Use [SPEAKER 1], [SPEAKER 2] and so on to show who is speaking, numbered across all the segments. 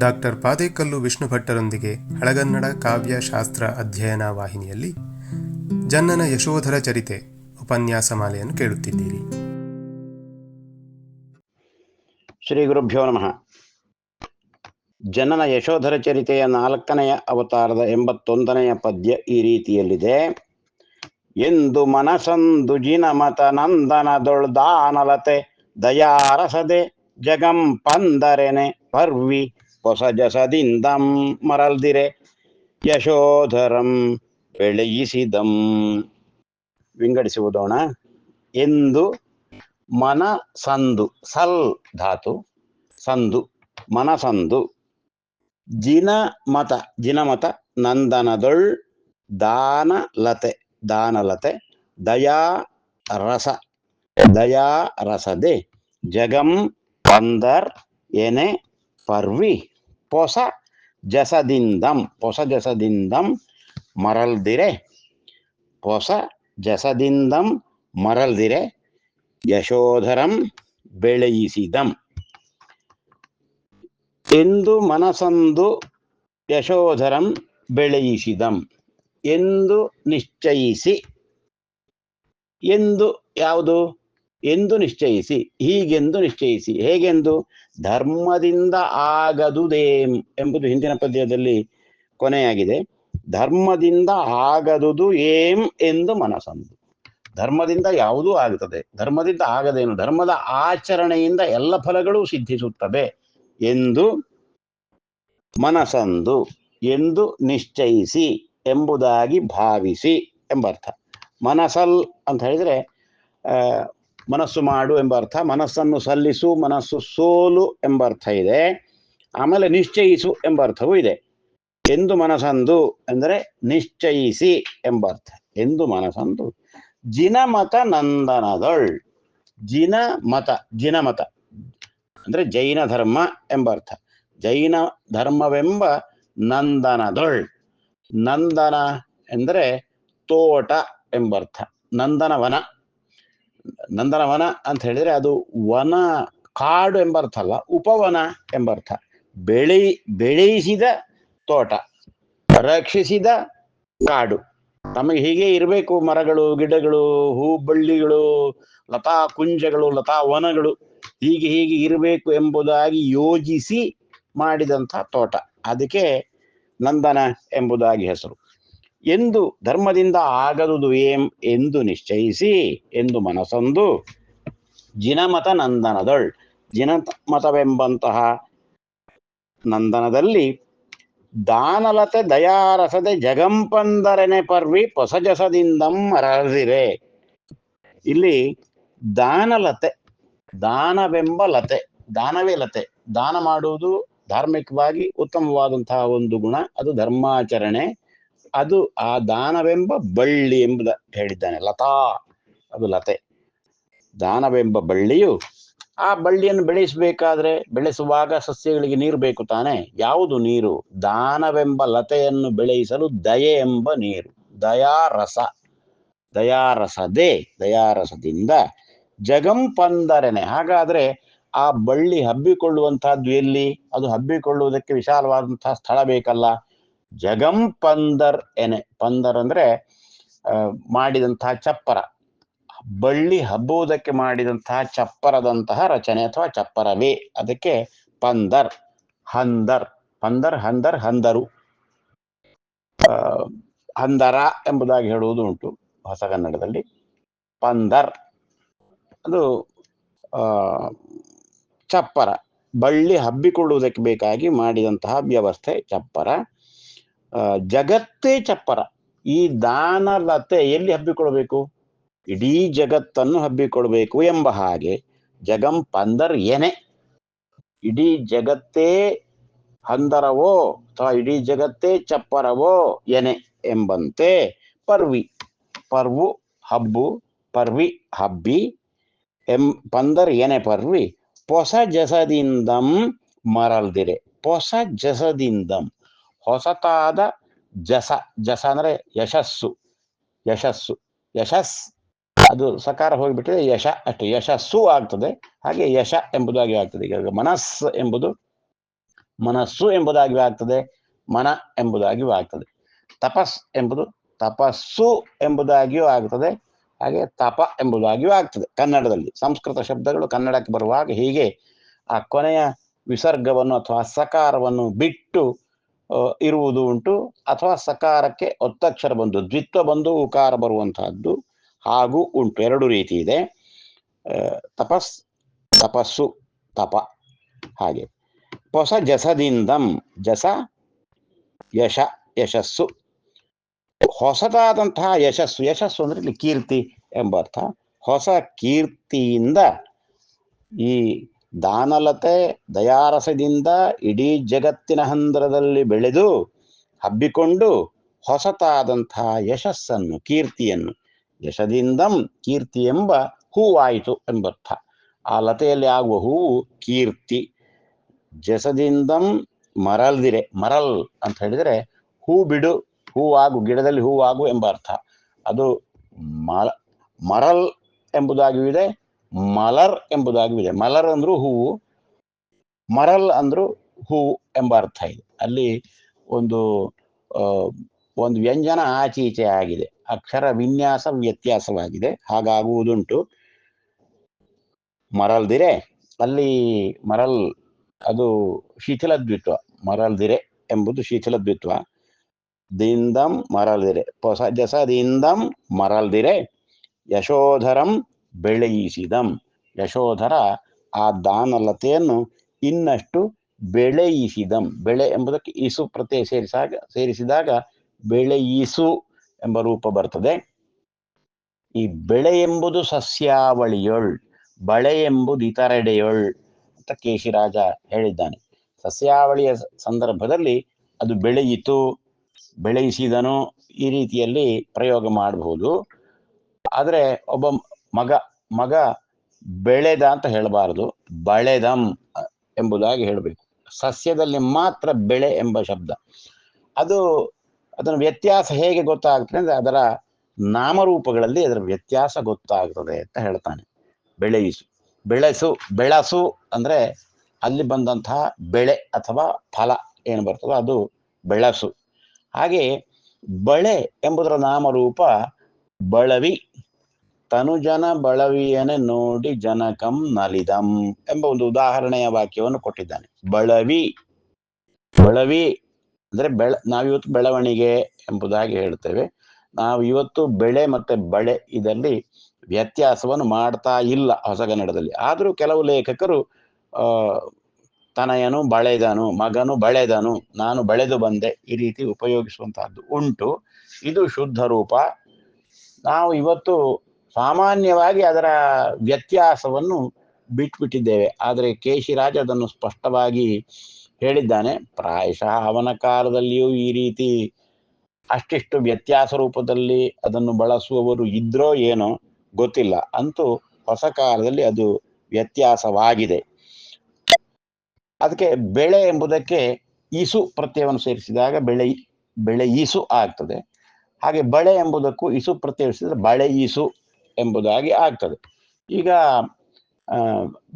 [SPEAKER 1] Doctor Padekallu Vishnu ಭಟ್ಟರೊಂದಿಗೆ ಹಳಗನ್ನಡ ಕಾವ್ಯ ಶಾಸ್ತ್ರ ಅಧ್ಯಯನ ವಾಹಿನಿಯಲ್ಲಿ ಜನ್ನನ ಯಶೋಧರ ಚರಿತೆ ಉಪನ್ಯಾಸ ಮಾಲೆಯನ್ನು ಕೇಳುತ್ತಿದ್ದೀರಿ.
[SPEAKER 2] ಶ್ರೀ ಗುರುಭ್ಯೋ ನಮಃ. ಜನನ ಯಶೋಧರ ಚರಿತೆಯ 4ನೆಯ ಅವತಾರದ 81ನೆಯ ಪದ್ಯ ಈ ರೀತಿಯಲ್ಲಿದೆ. ಎಂದು ಮನಸಂದು ಜಿನಮತ ನಂದನದೊಳ್ದಾನಲತೆ ದಯಾರಸದೆ ಜಗಂ ಪಂದರೆನೆ ಪರ್ವಿ ಹೊಸ ಜಸದಿಂದಂ ಮರಲ್ದಿರೆ ಯಶೋಧರಂ ಬೆಳೆಯಿಸಿದಂ. ವಿಂಗಡಿಸುವುದೋಣ. ಎಂದು ಮನಸಂದು, ಸಲ್ ಧಾತು, ಸಂದು ಮನಸಂದು, ಜಿನಮತ ಜಿನಮತ, ನಂದನದೊಳ್ ದಾನಲತೆ ದಾನಲತೆ, ದಯಾರಸ ದಯಾರಸದೆ ಜಗಂ ಪಂದರ್ ಎನೆ ಪರ್ವಿ ಪೊಸ ಜಸದಿಂದಂ ಪೊಸ ಜಸದಿಂದಂ ಮರಲ್ದಿರೆ ಪೊಸ ಜಸದಿಂದಂ ಮರಲ್ದಿರೆ ಯಶೋಧರಂ ಬೆಳೆಯಿಸಿದಂ. ಎಂದು ಮನಸಂದು ಯಶೋಧರಂ ಬೆಳೆಯಿಸಿದಂ. ಎಂದು ನಿಶ್ಚಯಿಸಿ, ಎಂದು ಯಾವುದು? ಎಂದು ನಿಶ್ಚಯಿಸಿ, ಹೀಗೆಂದು ನಿಶ್ಚಯಿಸಿ. ಹೇಗೆಂದು? ಧರ್ಮದಿಂದ ಆಗದುದೇಂ ಎಂಬುದು ಹಿಂದಿನ ಪದ್ಯದಲ್ಲಿ ಕೊನೆಯಾಗಿದೆ. ಧರ್ಮದಿಂದ ಆಗದುದು ಏಂ ಎಂದು ಮನಸಂದು. ಧರ್ಮದಿಂದ ಯಾವುದೂ ಆಗುತ್ತದೆ, ಧರ್ಮದಿಂದ ಆಗದೇನು? ಧರ್ಮದ ಆಚರಣೆಯಿಂದ ಎಲ್ಲ ಫಲಗಳು ಸಿದ್ಧಿಸುತ್ತವೆ ಎಂದು ಮನಸಂದು, ಎಂದು ನಿಶ್ಚಯಿಸಿ ಎಂಬುದಾಗಿ ಭಾವಿಸಿ ಎಂಬರ್ಥ. ಮನಸಲ್ ಅಂತ ಹೇಳಿದರೆ ಮನಸ್ಸು ಮಾಡು ಎಂಬ ಅರ್ಥ. ಮನಸ್ಸನ್ನು ಸಲ್ಲಿಸು, ಮನಸ್ಸು ಸೋಲು ಎಂಬ ಅರ್ಥ ಇದೆ. ಆಮೇಲೆ ನಿಶ್ಚಯಿಸು ಎಂಬ ಅರ್ಥವೂ ಇದೆ. ಎಂದು ಮನಸಂದು ಎಂದರೆ ನಿಶ್ಚಯಿಸಿ ಎಂಬ ಅರ್ಥ. ಎಂದು ಮನಸಂದು ಜಿನಮತ ನಂದನದೊಳ್. ಜಿನಮತ, ಜಿನಮತ ಅಂದರೆ ಜೈನ ಧರ್ಮ ಎಂಬ ಅರ್ಥ. ಜೈನ ಧರ್ಮವೆಂಬ ನಂದನದೊಳ್. ನಂದನ ಎಂದರೆ ತೋಟ ಎಂಬರ್ಥ. ನಂದನವನ, ನಂದನವನ ಅಂತ ಹೇಳಿದರೆ ಅದು ವನ, ಕಾಡು ಎಂಬರ್ಥ ಅಲ್ಲ, ಉಪವನ ಎಂಬರ್ಥ. ಬೆಳೆಯಿಸಿದ ತೋಟ, ರಕ್ಷಿಸಿದ ಕಾಡು. ನಮಗೆ ಹೀಗೆ ಇರಬೇಕು, ಮರಗಳು, ಗಿಡಗಳು, ಹೂ ಬಳ್ಳಿಗಳು, ಲತಾ ಕುಂಜಗಳು, ಲತಾ ವನಗಳು ಹೀಗೆ ಹೀಗೆ ಇರಬೇಕು ಎಂಬುದಾಗಿ ಯೋಜಿಸಿ ಮಾಡಿದಂಥ ತೋಟ. ಅದಕ್ಕೆ ನಂದನ ಎಂಬುದಾಗಿ ಹೆಸರು. ಎಂದು ಧರ್ಮದಿಂದ ಆಗದುದು ಏಂ ಎಂದು ನಿಶ್ಚಯಿಸಿ, ಎಂದು ಮನಸಂದು ಜಿನಮತ ನಂದನದೊಳ್, ಜಿನಮತವೆಂಬಂತಹ ನಂದನದಲ್ಲಿ ದಾನಲತೆ ದಯಾರಸದೆ ಜಗಂಪಂದರನೆ ಪರ್ವಿ ಪೊಸಜಸದಿಂದಂ ಮರಳಿರೆ. ಇಲ್ಲಿ ದಾನಲತೆ, ದಾನವೆಂಬ ಲತೆ, ದಾನವೇ ಲತೆ. ದಾನ ಮಾಡುವುದು ಧಾರ್ಮಿಕವಾಗಿ ಉತ್ತಮವಾದಂತಹ ಒಂದು ಗುಣ, ಅದು ಧರ್ಮಾಚರಣೆ. ಅದು ಆ ದಾನವೆಂಬ ಬಳ್ಳಿ ಎಂಬುದ ಹೇಳಿದ್ದಾನೆ. ಲತಾ ಅದು ಲತೆ. ದಾನವೆಂಬ ಬಳ್ಳಿಯು, ಆ ಬಳ್ಳಿಯನ್ನು ಬೆಳೆಸಬೇಕಾದ್ರೆ, ಬೆಳೆಸುವಾಗ ಸಸ್ಯಗಳಿಗೆ ನೀರು ಬೇಕು ತಾನೆ. ಯಾವುದು ನೀರು? ದಾನವೆಂಬ ಲತೆಯನ್ನು ಬೆಳೆಸಲು ದಯೆ ಎಂಬ ನೀರು, ದಯಾರಸ. ದಯಾರಸದೆ, ದಯಾರಸದಿಂದ ಜಗಂಪಂದರನೆ. ಹಾಗಾದ್ರೆ ಆ ಬಳ್ಳಿ ಹಬ್ಬಿಕೊಳ್ಳುವಂತಹದ್ದು ಎಲ್ಲಿ? ಅದು ಹಬ್ಬಿಕೊಳ್ಳುವುದಕ್ಕೆ ವಿಶಾಲವಾದಂತಹ ಸ್ಥಳ ಬೇಕಲ್ಲ. ಜಗಂ ಪಂದರ್ ಎನೆ. ಪಂದರ್ ಅಂದ್ರೆ ಮಾಡಿದಂತಹ ಚಪ್ಪರ, ಬಳ್ಳಿ ಹಬ್ಬುವುದಕ್ಕೆ ಮಾಡಿದಂತಹ ಚಪ್ಪರದಂತಹ ರಚನೆ ಅಥವಾ ಚಪ್ಪರವೇ, ಅದಕ್ಕೆ ಪಂದರ್. ಹಂದರ್, ಪಂದರ್, ಹಂದರ್, ಹಂದರು, ಹಂದರ ಎಂಬುದಾಗಿ ಹೇಳುವುದು ಉಂಟು ಹೊಸಗನ್ನಡದಲ್ಲಿ. ಪಂದರ್ ಅದು ಚಪ್ಪರ, ಬಳ್ಳಿ ಹಬ್ಬಿಕೊಳ್ಳುವುದಕ್ಕೆ ಬೇಕಾಗಿ ಮಾಡಿದಂತಹ ವ್ಯವಸ್ಥೆ ಚಪ್ಪರ. ಜಗತ್ತೇ ಚಪ್ಪರ. ಈ ದಾನಲತೆ ಎಲ್ಲಿ ಹಬ್ಬಿಕೊಳ್ಬೇಕು? ಇಡೀ ಜಗತ್ತನ್ನು ಹಬ್ಬಿಕೊಳ್ಬೇಕು ಎಂಬ ಹಾಗೆ ಜಗಂ ಪಂದರ್ ಎನೆ. ಇಡೀ ಜಗತ್ತೇ ಹಂದರವೋ ಅಥವಾ ಇಡೀ ಜಗತ್ತೇ ಚಪ್ಪರವೋ ಎನೆ ಎಂಬಂತೆ ಪರ್ವಿ, ಪರ್ವು ಹಬ್ಬು, ಪರ್ವಿ ಹಬ್ಬಿ, ಪಂದರ್ ಎನೆ ಪರ್ವಿ ಪೊಸ ಜಸದಿಂದಂ ಮರಲ್ದಿರೆ. ಹೊಸ ಜಸದಿಂದಂ, ಹೊಸತಾದ ಜಸ. ಜಸ ಅಂದ್ರೆ ಯಶಸ್ಸು, ಯಶಸ್ಸು, ಯಶಸ್ ಅದು ಸಕಾರ ಹೋಗಿಬಿಟ್ಟಿದೆ, ಯಶ ಅಷ್ಟೇ, ಯಶಸ್ಸು ಆಗ್ತದೆ. ಹಾಗೆ ಯಶ ಎಂಬುದಾಗಿ ಆಗ್ತದೆ. ಈಗ ಮನಸ್ ಎಂಬುದು ಮನಸ್ಸು ಎಂಬುದಾಗಿಯೂ ಆಗ್ತದೆ, ಮನ ಎಂಬುದಾಗಿಯೂ ಆಗ್ತದೆ. ತಪಸ್ ಎಂಬುದು ತಪಸ್ಸು ಎಂಬುದಾಗಿಯೂ ಆಗ್ತದೆ, ಹಾಗೆ ತಪ ಎಂಬುದಾಗಿಯೂ ಆಗ್ತದೆ. ಕನ್ನಡದಲ್ಲಿ ಸಂಸ್ಕೃತ ಶಬ್ದಗಳು ಕನ್ನಡಕ್ಕೆ ಬರುವಾಗ ಹೀಗೆ ಆ ಕೊನೆಯ ವಿಸರ್ಗವನ್ನು ಅಥವಾ ಸಕಾರವನ್ನು ಬಿಟ್ಟು ಇರುವುದು ಉಂಟು, ಅಥವಾ ಸಕಾರಕ್ಕೆ ಒತ್ತಕ್ಷರ ಬಂದು ದ್ವಿತ್ವ ಬಂದು ಉಕಾರ ಬರುವಂತಹದ್ದು ಹಾಗೂ ಉಂಟು. ಎರಡು ರೀತಿ ಇದೆ. ತಪಸ್, ತಪಸ್ಸು, ತಪ. ಹಾಗೆ ಹೊಸ ಜಸದಿಂದಂ, ಜಸ ಯಶ, ಯಶಸ್ಸು, ಹೊಸದಾದಂತಹ ಯಶಸ್ಸು. ಯಶಸ್ಸು ಅಂದ್ರೆ ಇಲ್ಲಿ ಕೀರ್ತಿ ಎಂಬ ಅರ್ಥ. ಹೊಸ ಕೀರ್ತಿಯಿಂದ ಈ ದಾನಲತೆ ದಯಾರಸದಿಂದ ಇಡೀ ಜಗತ್ತಿನ ಹಂದರದಲ್ಲಿ ಬೆಳೆದು ಹಬ್ಬಿಕೊಂಡು ಹೊಸತಾದಂತಹ ಯಶಸ್ಸನ್ನು, ಕೀರ್ತಿಯನ್ನು, ಯಶದಿಂದಂ ಕೀರ್ತಿ ಎಂಬ ಹೂವಾಯಿತು ಎಂಬರ್ಥ. ಆ ಲತೆಯಲ್ಲಿ ಆಗುವ ಹೂವು ಕೀರ್ತಿ. ಜಸದಿಂದಂ ಮರಲ್ದಿರೆ, ಮರಲ್ ಅಂತ ಹೇಳಿದರೆ ಹೂ ಬಿಡು, ಹೂವಾಗು, ಗಿಡದಲ್ಲಿ ಹೂವಾಗು ಎಂಬ ಅರ್ಥ. ಅದು ಮರಲ್ ಎಂಬುದಾಗಿಯೂ ಇದೆ, ಮಲರ್ ಎಂಬುದಾಗಿಯೂ ಇದೆ. ಮಲರ್ ಅಂದ್ರೂ ಹೂವು, ಮರಲ್ ಅಂದ್ರೂ ಹೂವು ಎಂಬ ಅರ್ಥ ಇದೆ. ಅಲ್ಲಿ ಒಂದು ವ್ಯಂಜನ ಆಚೆ ಈಚೆ ಆಗಿದೆ, ಅಕ್ಷರ ವಿನ್ಯಾಸ ವ್ಯತ್ಯಾಸವಾಗಿದೆ, ಹಾಗಾಗುವುದುಂಟು. ಮರಲ್ದಿರೆ, ಅಲ್ಲಿ ಮರಲ್ ಅದು ಶಿಥಿಲ ದ್ವಿತ್ವ, ಮರಲ್ದಿರೆ ಎಂಬುದು ಶಿಥಿಲ ದ್ವಿತ್ವ. ದಿಂದಂ ಮರಲ್ದಿರೆ, ಹೊಸ ಜಸದಿಂದಂ ಮರಲ್ದಿರೆ ಯಶೋಧರಂ ಬೆಳೆಯಿಸಿದಂ. ಯಶೋಧರ ಆ ದಾನಲತೆಯನ್ನು ಇನ್ನಷ್ಟು ಬೆಳೆಯಿಸಿದಂ. ಬೆಳೆ ಎಂಬುದಕ್ಕೆ ಇಸು ಪ್ರತ್ಯಯ ಸೇರಿಸಿದಾಗ ಬೆಳೆಯಿಸು ಎಂಬ ರೂಪ ಬರ್ತದೆ. ಈ ಬೆಳೆ ಎಂಬುದು ಸಸ್ಯಾವಳಿಯೊಳ್, ಬಳೆ ಎಂಬುದು ಇತರೆಡೆಯೊಳ್ ಅಂತ ಕೇಶಿರಾಜ ಹೇಳಿದ್ದಾನೆ. ಸಸ್ಯಾವಳಿಯ ಸಂದರ್ಭದಲ್ಲಿ ಅದು ಬೆಳೆಯಿತು, ಬೆಳೆಯಿಸಿದನು, ಈ ರೀತಿಯಲ್ಲಿ ಪ್ರಯೋಗ ಮಾಡಬಹುದು. ಆದರೆ ಒಬ್ಬ ಮಗ ಬೆಳೆದ ಅಂತ ಹೇಳಬಾರದು, ಬಳೆದಂ ಎಂಬುದಾಗಿ ಹೇಳಬೇಕು. ಸಸ್ಯದಲ್ಲಿ ಮಾತ್ರ ಬೆಳೆ ಎಂಬ ಶಬ್ದ. ಅದರ ವ್ಯತ್ಯಾಸ ಹೇಗೆ ಗೊತ್ತಾಗ್ತದೆ ಅಂದ್ರೆ ಅದರ ನಾಮರೂಪಗಳಲ್ಲಿ ಅದರ ವ್ಯತ್ಯಾಸ ಗೊತ್ತಾಗ್ತದೆ ಅಂತ ಹೇಳ್ತಾನೆ. ಬೆಳೆಯಿಸು, ಬೆಳೆಸು, ಬೆಳಸು ಅಂದ್ರೆ ಅಲ್ಲಿ ಬಂದಂತಹ ಬೆಳೆ ಅಥವಾ ಫಲ ಏನು ಬರ್ತದೋ ಅದು ಬೆಳಸು. ಹಾಗೆ ಬಳೆ ಎಂಬುದರ ನಾಮರೂಪ ಬಳವಿ. ತನುಜನ ಬಳವಿಯನೆ ನೋಡಿ ಜನಕಂ ನಲಿದಂ ಎಂಬ ಒಂದು ಉದಾಹರಣೆಯ ವಾಕ್ಯವನ್ನು ಕೊಟ್ಟಿದ್ದಾನೆ. ಬಳವಿ, ಬಳವಿ ಅಂದ್ರೆ ನಾವಿವತ್ತು ಬೆಳವಣಿಗೆ ಎಂಬುದಾಗಿ ಹೇಳ್ತೇವೆ. ನಾವು ಇವತ್ತು ಬೆಳೆ ಮತ್ತೆ ಬಳೆ ಇದರಲ್ಲಿ ವ್ಯತ್ಯಾಸವನ್ನು ಮಾಡ್ತಾ ಇಲ್ಲ ಹೊಸಗನ್ನಡದಲ್ಲಿ. ಆದರೂ ಕೆಲವು ಲೇಖಕರು ತನಯನು ಬಳೆದನು, ಮಗನು ಬಳೆದನು, ನಾನು ಬೆಳೆದು ಬಂದೆ, ಈ ರೀತಿ ಉಪಯೋಗಿಸುವಂತಹದ್ದು ಉಂಟು. ಇದು ಶುದ್ಧ ರೂಪ. ನಾವು ಇವತ್ತು ಸಾಮಾನ್ಯವಾಗಿ ಅದರ ವ್ಯತ್ಯಾಸವನ್ನು ಬಿಟ್ಬಿಟ್ಟಿದ್ದೇವೆ. ಆದರೆ ಕೇಶಿರಾಜ ಅದನ್ನು ಸ್ಪಷ್ಟವಾಗಿ ಹೇಳಿದ್ದಾನೆ. ಪ್ರಾಯಶಃ ಅವನ ಕಾಲದಲ್ಲಿಯೂ ಈ ರೀತಿ ಅಷ್ಟಿಷ್ಟು ವ್ಯತ್ಯಾಸ ರೂಪದಲ್ಲಿ ಅದನ್ನು ಬಳಸುವವರು ಇದ್ರೋ ಏನೋ ಗೊತ್ತಿಲ್ಲ. ಅಂತೂ ಹೊಸ ಕಾಲದಲ್ಲಿ ಅದು ವ್ಯತ್ಯಾಸವಾಗಿದೆ. ಅದಕ್ಕೆ ಬೆಳೆ ಎಂಬುದಕ್ಕೆ ಈಸು ಪ್ರತ್ಯಯವನ್ನು ಸೇರಿಸಿದಾಗ ಬೆಳೆ ಈಸು ಆಗ್ತದೆ. ಹಾಗೆ ಬಳೆ ಎಂಬುದಕ್ಕೂ ಇಸು ಪ್ರತ್ಯಯಿಸಿದ್ರೆ ಬಳೆ ಈಸು ಎಂಬುದಾಗಿ ಆಗ್ತದೆ. ಈಗ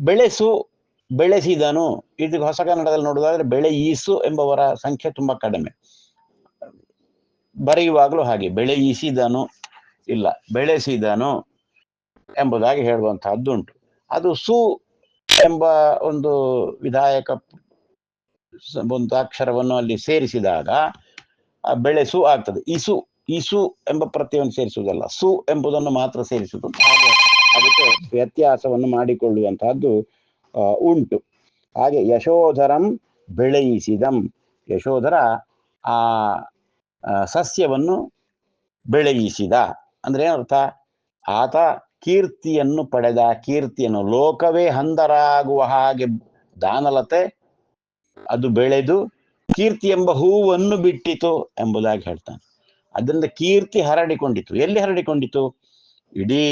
[SPEAKER 2] ಬೆಳೆಸು, ಬೆಳೆಸಿದನು, ಇದು ಹೊಸ ಕನ್ನಡದಲ್ಲಿ ನೋಡುವುದಾದ್ರೆ ಬೆಳೆ ಈಸು ಎಂಬವರ ಸಂಖ್ಯೆ ತುಂಬಾ ಕಡಿಮೆ. ಬರೆಯುವಾಗಲೂ ಹಾಗೆ ಬೆಳೆಯಿಸಿದನು ಇಲ್ಲ, ಬೆಳೆಸಿದನು ಎಂಬುದಾಗಿ ಹೇಳುವಂತಹದ್ದುಂಟು. ಅದು ಸು ಎಂಬ ಒಂದು ವಿಧಾಯಕ ಒಂದು ಅಕ್ಷರವನ್ನು ಅಲ್ಲಿ ಸೇರಿಸಿದಾಗ ಬೆಳೆಸು ಆಗ್ತದೆ. ಇಸು ಎಂಬ ಪ್ರತ್ಯಯವನ್ನು ಸೇರಿಸುವುದಲ್ಲ, ಸು ಎಂಬುದನ್ನು ಮಾತ್ರ ಸೇರಿಸುವುದು. ಹಾಗೆ ಅದಕ್ಕೆ ವ್ಯತ್ಯಾಸವನ್ನು ಮಾಡಿಕೊಳ್ಳುವಂತಹದ್ದು ಉಂಟು. ಹಾಗೆ ಯಶೋಧರಂ ಬೆಳೆಯಿಸಿದಂ, ಯಶೋಧರ ಆ ಸಸ್ಯವನ್ನು ಬೆಳೆಯಿಸಿದ ಅಂದ್ರೆ ಏನರ್ಥ? ಆತ ಕೀರ್ತಿಯನ್ನು ಪಡೆದ, ಕೀರ್ತಿಯನ್ನು ಲೋಕವೇ ಹಂದರಾಗುವ ಹಾಗೆ ದಾನಲತೆ ಅದು ಬೆಳೆದು ಕೀರ್ತಿ ಎಂಬ ಹೂವನ್ನು ಬಿಟ್ಟಿತು ಎಂಬುದಾಗಿ ಹೇಳ್ತಾನೆ. ಅದರಿಂದ ಕೀರ್ತಿ ಹರಡಿಕೊಂಡಿತು. ಎಲ್ಲಿ ಹರಡಿಕೊಂಡಿತು? ಇಡೀ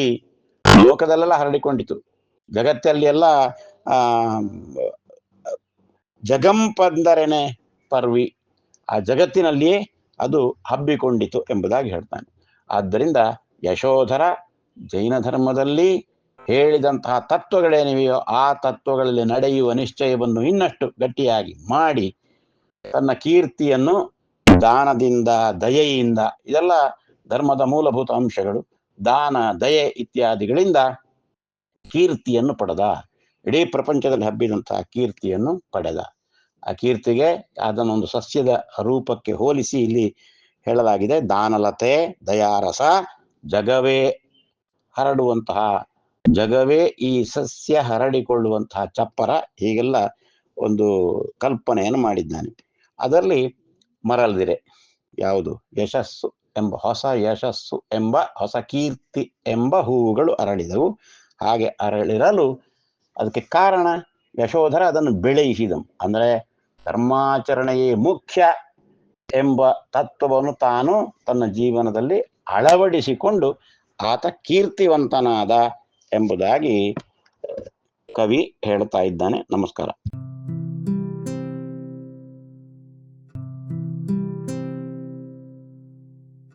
[SPEAKER 2] ಲೋಕದಲ್ಲೆಲ್ಲ ಹರಡಿಕೊಂಡಿತು. ಜಗತ್ತಲ್ಲಿ ಎಲ್ಲ ಜಗಂಪಂದರೆನೆ ಪರ್ವಿ, ಆ ಜಗತ್ತಿನಲ್ಲಿಯೇ ಅದು ಹಬ್ಬಿಕೊಂಡಿತು ಎಂಬುದಾಗಿ ಹೇಳ್ತಾನೆ. ಆದ್ದರಿಂದ ಯಶೋಧರ ಜೈನ ಧರ್ಮದಲ್ಲಿ ಹೇಳಿದಂತಹ ತತ್ವಗಳೇನಿವೆಯೋ ಆ ತತ್ವಗಳಲ್ಲಿ ನಡೆಯುವ ನಿಶ್ಚಯವನ್ನು ಇನ್ನಷ್ಟು ಗಟ್ಟಿಯಾಗಿ ಮಾಡಿ ತನ್ನ ಕೀರ್ತಿಯನ್ನು ದಾನದಿಂದ, ದಯೆಯಿಂದ, ಇದೆಲ್ಲ ಧರ್ಮದ ಮೂಲಭೂತ ಅಂಶಗಳು. ದಾನ, ದಯೆ ಇತ್ಯಾದಿಗಳಿಂದ ಕೀರ್ತಿಯನ್ನು ಪಡೆದ, ಇಡೀ ಪ್ರಪಂಚದಲ್ಲಿ ಹಬ್ಬಿದಂತಹ ಕೀರ್ತಿಯನ್ನು ಪಡೆದ. ಆ ಕೀರ್ತಿಗೆ ಅದನ್ನೊಂದು ಸಸ್ಯದ ರೂಪಕ್ಕೆ ಹೋಲಿಸಿ ಇಲ್ಲಿ ಹೇಳಲಾಗಿದೆ. ದಾನಲತೆ, ದಯಾರಸ, ಜಗವೇ ಹರಡುವಂತಹ, ಜಗವೇ ಈ ಸಸ್ಯ ಹರಡಿಕೊಳ್ಳುವಂತಹ ಚಪ್ಪರ, ಹೀಗೆಲ್ಲ ಒಂದು ಕಲ್ಪನೆಯನ್ನು ಮಾಡಿದ್ದಾನೆ. ಅದರಲ್ಲಿ ಮರಳಿದಿರೆ ಯಾವುದು? ಯಶಸ್ಸು ಎಂಬ ಹೊಸ ಯಶಸ್ಸು ಎಂಬ ಹೊಸ ಕೀರ್ತಿ ಎಂಬ ಹೂವುಗಳು ಅರಳಿದವು. ಹಾಗೆ ಅರಳಿರಲು ಅದಕ್ಕೆ ಕಾರಣ ಯಶೋಧರ ಅದನ್ನು ಬೆಳೆಯಿಸಿದನು. ಅಂದರೆ ಧರ್ಮಾಚರಣೆಯೇ ಮುಖ್ಯ ಎಂಬ ತತ್ವವನ್ನು ತಾನು ತನ್ನ ಜೀವನದಲ್ಲಿ ಅಳವಡಿಸಿಕೊಂಡು ಆತ ಕೀರ್ತಿವಂತನಾದ ಎಂಬುದಾಗಿ ಕವಿ ಹೇಳ್ತಾ ಇದ್ದಾನೆ. ನಮಸ್ಕಾರ.